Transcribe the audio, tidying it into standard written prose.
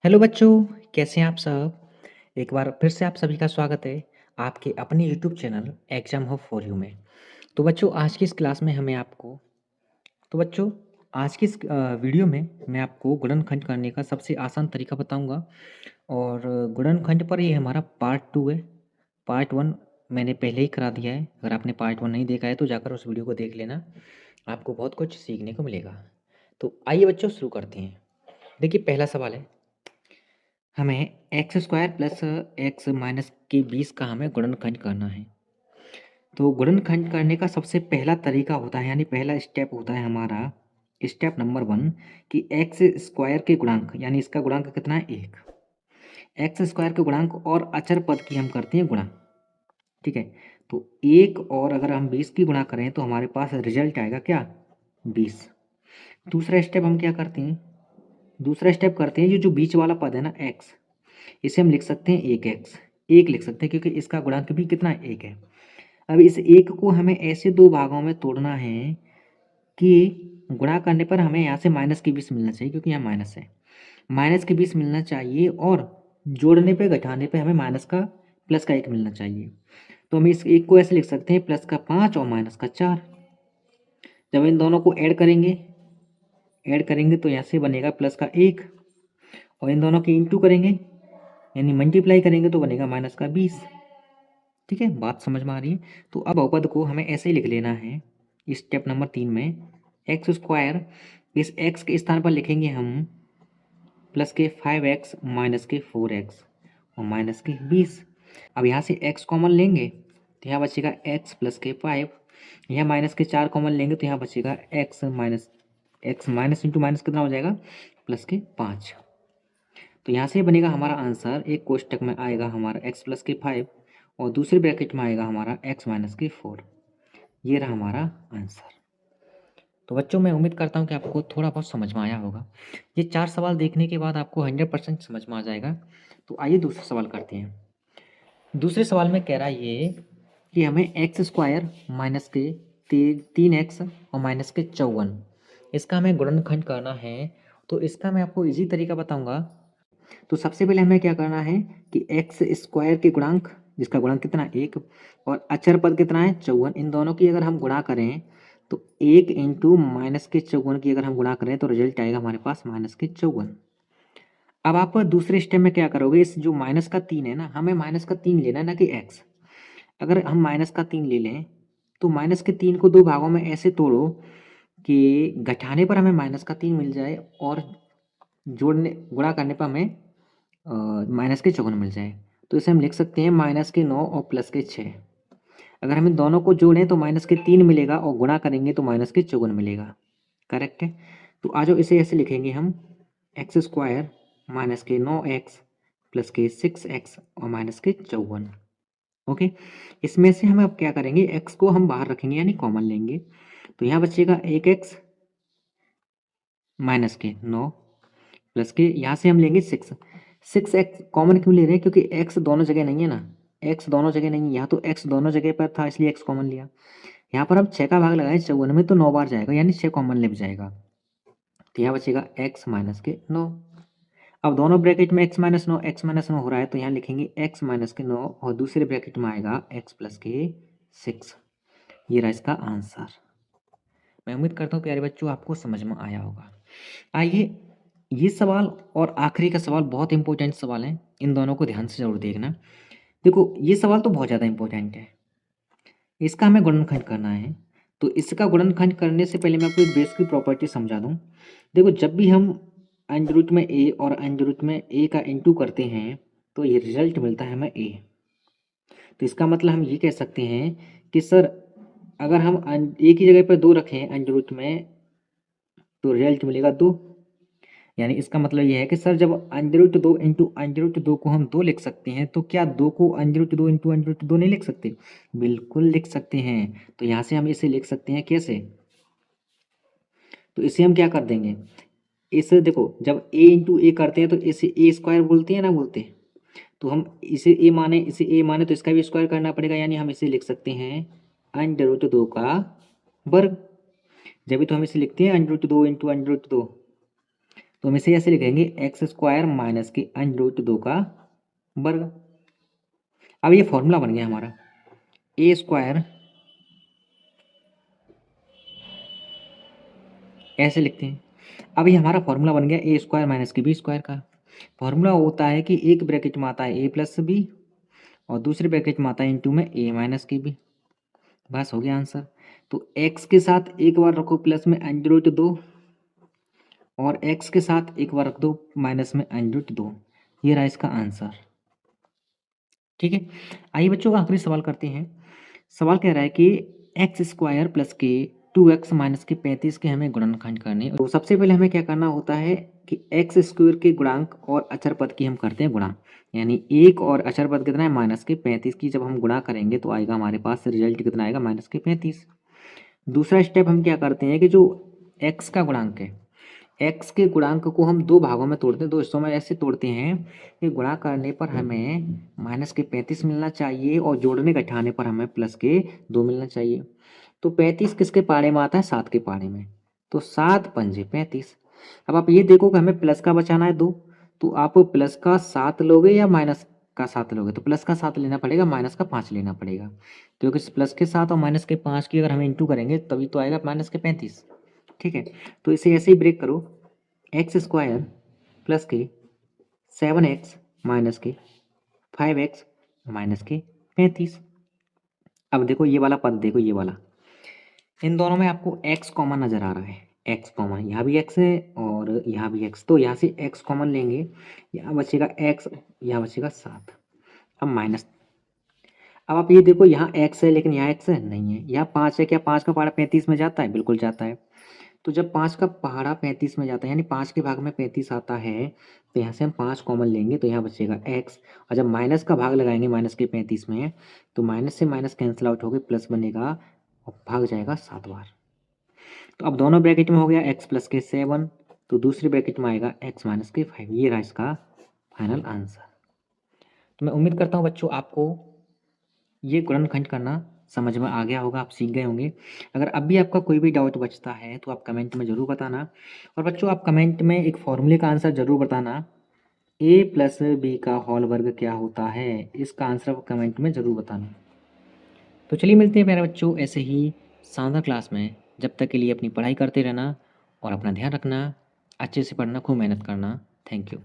Hello बच्चों, कैसे हैं आप सब? एक बार फिर से आप सभी का स्वागत है आपके अपने YouTube channel exam hub for you में। तो बच्चों आज की इस क्लास में हमें आपको तो बच्चों आज की इस वीडियो में मैं आपको गुणनखंड करने का सबसे आसान तरीका बताऊंगा। और गुणनखंड पर ये हमारा पार्ट 2 है। पार्ट 1 मैंने पहले ही करा दिया है। अगर आपने पार्ट 1 नहीं देखा है तो जाकर उस वीडियो को देख लेना, आपको बहुत कुछ सीखने को मिलेगा। तो आइए बच्चों शुरू करते हैं। देखिए पहला सवाल है, हमें x square plus x minus के 20 का हमें गुणनखंड करना है। तो गुणनखंड करने का सबसे पहला तरीका होता है, यानी पहला स्टेप होता है हमारा स्टेप नंबर 1 कि एक्स स्क्वायर के गुणांक, यानी इसका गुणांक कितना है 1। एक्स स्क्वायर के गुणांक और अचर पद की हम करते हैं गुणा। ठीक है, तो 1 और अगर हम 20 की गुणा करें तो हमारे पास रिजल्ट आएगा क्या, 20। दूसरा स्टेप हम क्या करते हैं, दूसरा स्टेप करते हैं जो बीच वाला पद है ना एक्स, इसे हम लिख सकते हैं एक एक्स, एक लिख सकते हैं क्योंकि इसका गुणांक भी कितना एक है। अब इस एक को हमें ऐसे दो भागों में तोड़ना है कि गुणा करने पर हमें यहाँ से माइनस के 20 मिलना चाहिए, क्योंकि यहाँ माइनस है, माइनस के 20 मिलना चाहिए, और जोड़ने पे घटाने पे हमें माइनस का प्लस का 1 मिलना चाहिए। तो हम इस एक को ऐसे लिख सकते हैं प्लस का 5 और माइनस का 4। जब इन दोनों को ऐड करेंगे तो यहाँ से बनेगा प्लस का 1, और इन दोनों की इंटू करेंगे यानी मल्टीप्लाई करेंगे तो बनेगा माइनस का 20। ठीक है, बात समझ में आ रही है? तो अब बहुपद को हमें ऐसे ही लिख लेना है स्टेप नंबर 3 में, एक्स स्क्वायर, इस एक्स के स्थान पर लिखेंगे हम प्लस के 5x माइनस के 4x और माइनस के 20। अब यहाँ से x कॉमन लेंगे तो यहाँ बचेगा x प्लस के 5, यहाँ माइनस के 4 कॉमन लेंगे तो यहाँ बचेगा x माइनस इंटू माइनस कितना हो जाएगा, प्लस के 5। तो यहाँ से बनेगा हमारा आंसर, एक कोष्टक में आएगा हमारा x प्लस के 5 और दूसरे ब्रैकेट में आएगा हमारा x माइनस के 4। ये रहा हमारा आंसर। तो बच्चों मैं उम्मीद करता हूँ कि आपको थोड़ा बहुत समझ में आया होगा। ये 4 सवाल देखने के बाद आपको 100% समझ में आ जाएगा। तो आइए दूसरा सवाल करते हैं। दूसरे सवाल में कह रहा है ये कि हमें एक्स स्क्वायर माइनस के 3x और माइनस के 54, इसका हमें गुणनखंड करना है। तो इसका मैं आपको इजी तरीका बताऊंगा। तो सबसे पहले हमें क्या करना है कि एक्स स्क्वायर के गुणांक, जिसका गुणांक कितना 1, और अचर पद कितना है 54, इन दोनों की अगर हम गुणा करें तो 1 इंटू माइनस के 54 की अगर हम गुणा करें तो रिजल्ट आएगा हमारे पास माइनस के 54। अब आप दूसरे स्टेप में क्या करोगे, इस जो माइनस का 3 है ना, हमें माइनस का 3 लेना है ना कि एक्स। अगर हम माइनस का 3 ले लें तो माइनस के 3 को दो भागों में ऐसे तोड़ो कि घटाने पर हमें माइनस का 3 मिल जाए और जोड़ने गुणा करने पर हमें माइनस के 54 मिल जाए। तो इसे हम लिख सकते हैं माइनस के 9 और प्लस के 6। अगर हम इन दोनों को जोड़ें तो माइनस के 3 मिलेगा और गुणा करेंगे तो माइनस के 54 मिलेगा। करेक्ट है? तो आज इसे ऐसे लिखेंगे हम, एक्स स्क्वायर माइनस के 9x प्लस के 6x और माइनस के 54। ओके, इसमें से हम अब क्या करेंगे, x को हम बाहर रखेंगे यानी कॉमन लेंगे। तो यहाँ बचेगा 1x माइनस के 9 प्लस के, यहाँ से हम लेंगे 6x कॉमन क्यों ले रहे हैं, क्योंकि x दोनों जगह नहीं है ना, x दोनों जगह नहीं है, यहाँ तो x दोनों जगह पर था इसलिए x कॉमन लिया। यहाँ पर हम 6 का भाग लगाए 54 में तो 9 बार जाएगा यानी 6 कॉमन ले जाएगा। तो यहाँ बचेगा x माइनस के 9। अब दोनों ब्रैकेट में x माइनस 9 हो रहा है तो यहाँ लिखेंगे x माइनस के 9 और दूसरे ब्रैकेट में आएगा x प्लस के 6। ये रहा इसका आंसर। मैं उम्मीद करता हूँ प्यारे बच्चों आपको समझ में आया होगा। आइए ये सवाल और आखिरी का सवाल बहुत इंपॉर्टेंट सवाल है, इन दोनों को ध्यान से जरूर देखना। देखो ये सवाल तो बहुत ज़्यादा इंपॉर्टेंट है, इसका हमें गुणनखंड करना है। तो इसका गुणनखंड करने से पहले मैं आपको एक बेस की प्रॉपर्टी समझा दूँ। देखो जब भी हम अंडर रूट में a और अंडर रूट में a का इंटू करते हैं तो ये रिजल्ट मिलता है हमें a। तो इसका मतलब हम ये कह सकते हैं कि सर अगर हम a की जगह पर 2 रखें अंडर रूट में तो रिजल्ट मिलेगा 2। यानी इसका मतलब ये है कि सर जब under root 2 into under root 2 को हम 2 लिख सकते हैं तो क्या 2 को under root 2 into under root 2 नहीं लिख सकते? बिल्कुल लिख सकते हैं। तो यहाँ से हम इसे लिख सकते हैं कैसे, तो इसे हम क्या कर देंगे, इसे देखो जब a इंटू ए करते हैं तो इसे ए स्क्वायर बोलते हैं ना, बोलते हैं। तो हम इसे ए माने तो इसका भी स्क्वायर करना पड़ेगा, यानी हम इसे लिख सकते हैं अंडर रूट 2 का वर्ग। जब भी तो हम इसे लिखते हैं under root 2 into under root 2। तो हम इसे ऐसे लिखेंगे एक्स स्क्वायर माइनस के अंडर रूट 2 का वर्ग। अब ये फॉर्मूला बन गया हमारा ए स्क्वायर, ऐसे लिखते हैं। अब ये हमारा फॉर्मूला बन गया ए स्क्वायर माइनस के बी स्क्वायर का। फॉर्मूला होता है कि एक ब्रैकेट में आता है ए प्लस बी और दूसरे ब्रैकेट में आता है इंटू में ए माइनस के बी। बस हो गया आंसर। तो एक्स के साथ एक बार रखो प्लस में अंडर रूट 2 और एक्स के साथ एक बार रख दो माइनस में अंडर रूट 2। ये रहा इसका आंसर। ठीक है, आइए बच्चों का आखिरी सवाल करते हैं। सवाल कह रहा है कि एक्स स्क्वायर प्लस के 2x माइनस के 35 के हमें गुणनखंड करने। तो सबसे पहले हमें क्या करना होता है कि एक्स स्क्वायर के गुणांक और अचर पद की हम करते हैं गुणा, यानी एक और अचर पद कितना है माइनस के 35 की जब हम गुणा करेंगे तो आएगा हमारे पास रिजल्ट कितना आएगा माइनस के 35। दूसरा स्टेप हम क्या करते हैं कि जो एक्स का गुणांक है, एक्स के गुणांक को हम दो भागों में तोड़ते हैं, दो हिस्सों में ऐसे तोड़ते हैं कि गुणा करने पर हमें माइनस के 35 मिलना चाहिए और जोड़ने घटाने पर हमें प्लस के 2 मिलना चाहिए। तो 35 किसके पाड़े में आता है, 7 के पाड़े में। तो 7 पंजे 35। अब आप ये देखो कि हमें प्लस का बचाना है 2, तो आप प्लस का 7 लोगे या माइनस का 7 लोगे। तो प्लस का 7 लेना पड़ेगा, माइनस का 5 लेना पड़ेगा, क्योंकि प्लस के 7 और माइनस के 5 की अगर हम इंटू करेंगे तभी तो आएगा माइनस के 35। ठीक है, तो इसे ऐसे ही ब्रेक करो, एक्स स्क्वायर प्लस के 7x माइनस के 5x माइनस के 35। अब देखो ये वाला पद, देखो ये वाला, इन दोनों में आपको x कॉमन नजर आ रहा है, x कॉमन, यहाँ भी x है और यहाँ भी x, तो यहाँ से x कॉमन लेंगे, यहाँ बचेगा x, यहाँ बचेगा 7। अब माइनस, अब आप ये देखो यहाँ x है लेकिन यहाँ x है नहीं है, यहाँ 5 है, क्या 5 का पहाड़ा 35 में जाता है, बिल्कुल जाता है। तो जब 5 का पहाड़ा 35 में जाता है यानी 5 के भाग में 35 आता है, तो यहाँ से हम 5 कॉमन लेंगे तो यहाँ बचेगा x, और जब माइनस का भाग लगाएंगे माइनस के 35 में तो माइनस से माइनस कैंसिल आउट होकर प्लस बनेगा और भाग जाएगा 7 बार। तो अब दोनों ब्रैकेट में हो गया x प्लस के 7, तो दूसरी ब्रैकेट में आएगा x माइनस के 5। ये रहा इसका फाइनल आंसर। तो मैं उम्मीद करता हूँ बच्चों आपको ये गुणनखंड करना समझ में आ गया होगा, आप सीख गए होंगे। अगर अब भी आपका कोई भी डाउट बचता है तो आप कमेंट में ज़रूर बताना। और बच्चों आप कमेंट में एक फॉर्मूले का आंसर ज़रूर बताना, a प्लस बी का होल वर्ग क्या होता है, इसका आंसर आप कमेंट में ज़रूर बताना। तो चलिए मिलते हैं प्यारे बच्चों ऐसे ही शानदार क्लास में। जब तक के लिए अपनी पढ़ाई करते रहना और अपना ध्यान रखना, अच्छे से पढ़ना, खूब मेहनत करना। Thank you.